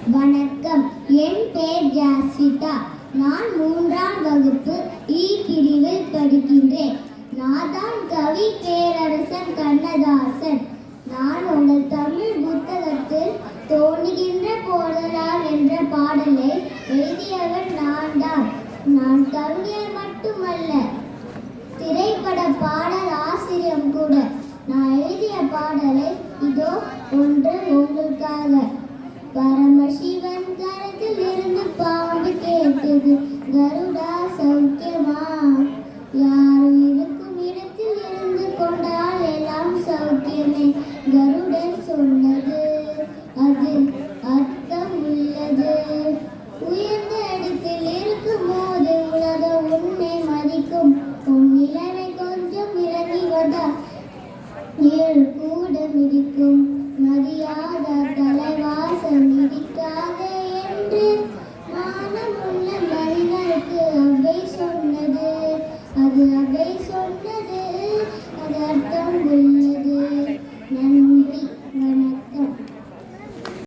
வணக்கம். என் பெயர் ஜாஸ்விதா. நான் 3ஆம் வகுப்பு இ பிரிவில் படிக்கின்றேன். நான் தான் கவி பேரரசன் கண்ணதாசன். நான் உங்கள் தமிழ் புத்தகத்தில் தோணுகின்ற போதெல்லாம் என்ற பாடலை எழுதியவன் நான் தான். நான் கவிஞர் மட்டுமல்ல, திரைப்பட பாடல் ஆசிரியர் கூட. நான் எழுதிய பாடலை இதோ ஒன்று உங்களுக்காக. பரமசிவன் கரத்தில் இருந்து பாம்பு கேட்டது, கருடா சௌக்கியமா, யாரும்